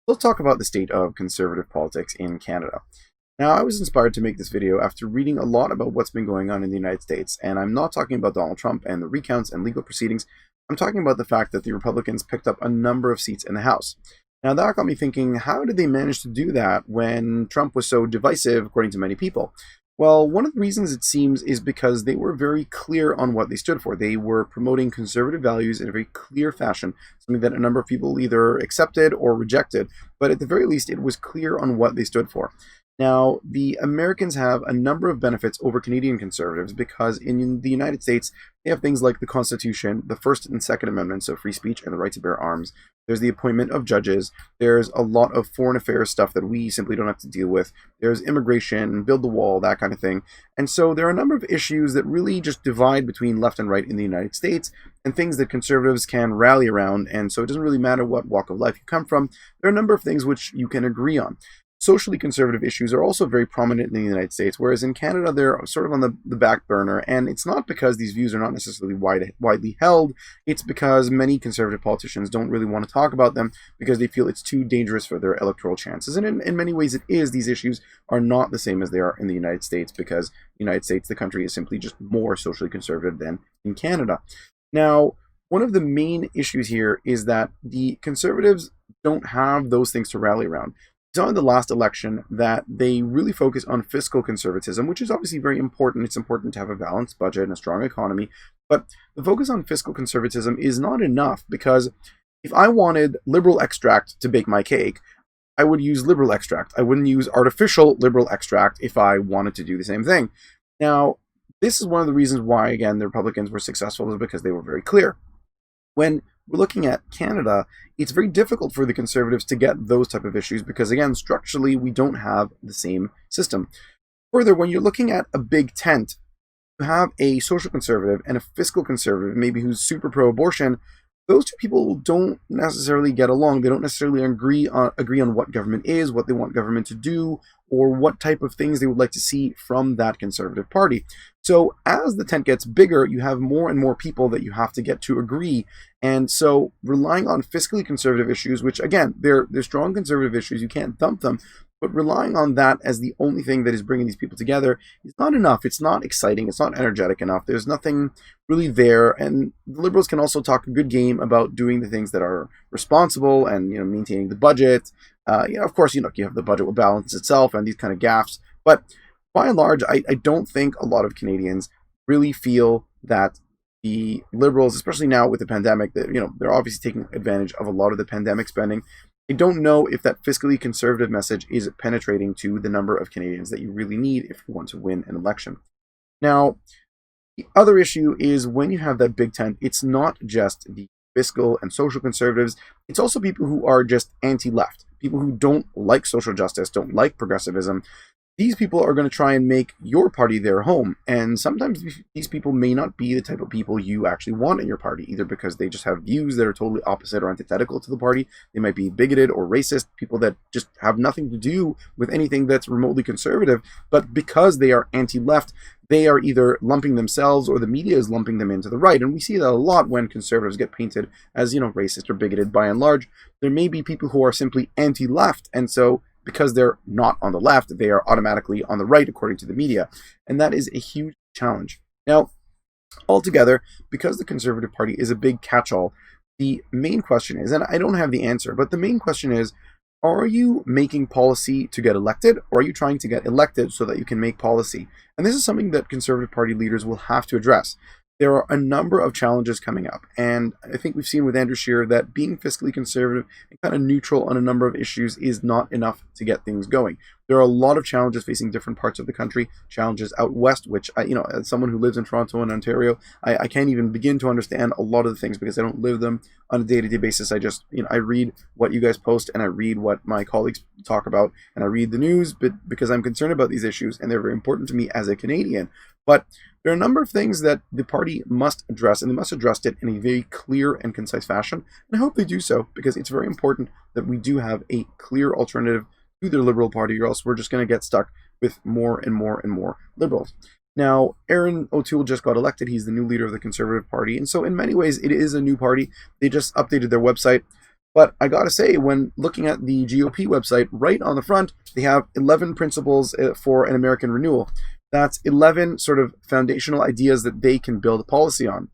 Let's talk about the state of conservative politics in Canada. Now, I was inspired to make this video after reading a lot about what's been going on in the United States, and I'm not talking about Donald Trump and the recounts and legal proceedings. I'm talking about the fact that the Republicans picked up a number of seats in the House. Now, that got me thinking, how did they manage to do that when Trump was so divisive, according to many people? Well, one of the reasons it seems is because they were very clear on what they stood for. They were promoting conservative values in a very clear fashion, something that a number of people either accepted or rejected, but at the very least, it was clear on what they stood for. Now, the Americans have a number of benefits over Canadian conservatives because in the United States, they have things like the Constitution, the First and Second Amendments, so free speech and the right to bear arms. There's the appointment of judges. There's a lot of foreign affairs stuff that we simply don't have to deal with. There's immigration, build the wall, that kind of thing. And so there are a number of issues that really just divide between left and right in the United States and things that conservatives can rally around. And so it doesn't really matter what walk of life you come from. There are a number of things which you can agree on. Socially conservative issues are also very prominent in the United States, whereas in Canada they're sort of on the back burner. And it's not because these views are not necessarily widely held. It's because many conservative politicians don't really want to talk about them because they feel it's too dangerous for their electoral chances. And in many ways it is. These issues are not the same as they are in the United States because the United States, the country, is simply just more socially conservative than in Canada. Now, one of the main issues here is that the conservatives don't have those things to rally around. Saw in the last election that they really focus on fiscal conservatism, which is obviously very important. It's important to have a balanced budget and a strong economy, but the focus on fiscal conservatism is not enough because if I wanted liberal extract to bake my cake, I would use liberal extract. I wouldn't use artificial liberal extract if I wanted to do the same thing. Now, this is one of the reasons why, again, the Republicans were successful is because they were very clear. When we're looking at Canada, it's very difficult for the Conservatives to get those type of issues because, again, structurally, we don't have the same system. Further, when you're looking at a big tent, you have a social conservative and a fiscal conservative, maybe who's super pro-abortion. Those two people don't necessarily get along. They don't necessarily agree on what government is, what they want government to do, or what type of things they would like to see from that conservative party. So as the tent gets bigger, you have more and more people that you have to get to agree. And so relying on fiscally conservative issues, which again, they're strong conservative issues, you can't dump them, but relying on that as the only thing that is bringing these people together is not enough. It's not exciting. It's not energetic enough. There's nothing really there. And the Liberals can also talk a good game about doing the things that are responsible and, maintaining the budget. Of course, you have the budget will balance itself and these kind of gaffes. But by and large, I don't think a lot of Canadians really feel that the Liberals, especially now with the pandemic, that they're obviously taking advantage of a lot of the pandemic spending. I don't know if that fiscally conservative message is penetrating to the number of Canadians that you really need if you want to win an election. Now, the other issue is when you have that big tent, it's not just the fiscal and social conservatives, it's also people who are just anti-left, people who don't like social justice, don't like progressivism. These people are going to try and make your party their home. And sometimes these people may not be the type of people you actually want in your party, either because they just have views that are totally opposite or antithetical to the party. They might be bigoted or racist, people that just have nothing to do with anything that's remotely conservative. But because they are anti-left, they are either lumping themselves or the media is lumping them into the right. And we see that a lot when conservatives get painted as, racist or bigoted by and large. There may be people who are simply anti-left. And so because they're not on the left, they are automatically on the right, according to the media. And that is a huge challenge. Now, altogether, because the Conservative Party is a big catch-all, the main question is, and I don't have the answer, but the main question is, are you making policy to get elected, or are you trying to get elected so that you can make policy? And this is something that Conservative Party leaders will have to address. There are a number of challenges coming up, and I think we've seen with Andrew Scheer that being fiscally conservative and kind of neutral on a number of issues is not enough to get things going. There are a lot of challenges facing different parts of the country, challenges out west, which, as someone who lives in Toronto and Ontario, I can't even begin to understand a lot of the things because I don't live them on a day-to-day basis. I just, I read what you guys post and I read what my colleagues talk about and I read the news but because I'm concerned about these issues and they're very important to me as a Canadian. But there are a number of things that the party must address, and they must address it in a very clear and concise fashion. And I hope they do so, because it's very important that we do have a clear alternative to the Liberal Party, or else we're just going to get stuck with more and more and more Liberals. Now, Aaron O'Toole just got elected. He's the new leader of the Conservative Party. And so in many ways, it is a new party. They just updated their website. But I gotta say, when looking at the GOP website, right on the front, they have 11 principles for an American renewal. That's 11 sort of foundational ideas that they can build a policy on.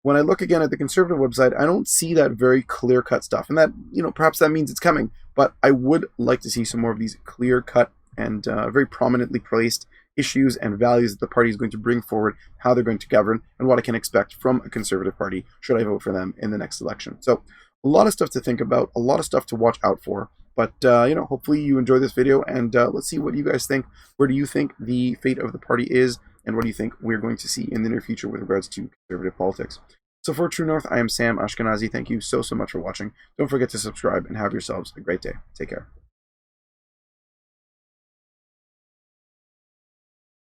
When I look again at the conservative website, I don't see that very clear-cut stuff. And that, perhaps that means it's coming. But I would like to see some more of these clear-cut and very prominently placed issues and values that the party is going to bring forward, how they're going to govern, and what I can expect from a conservative party should I vote for them in the next election. So a lot of stuff to think about, a lot of stuff to watch out for. But, hopefully you enjoy this video, and let's see what you guys think. Where do you think the fate of the party is, and what do you think we're going to see in the near future with regards to conservative politics? So for True North, I am Sam Eskenasi. Thank you so much for watching. Don't forget to subscribe, and have yourselves a great day. Take care.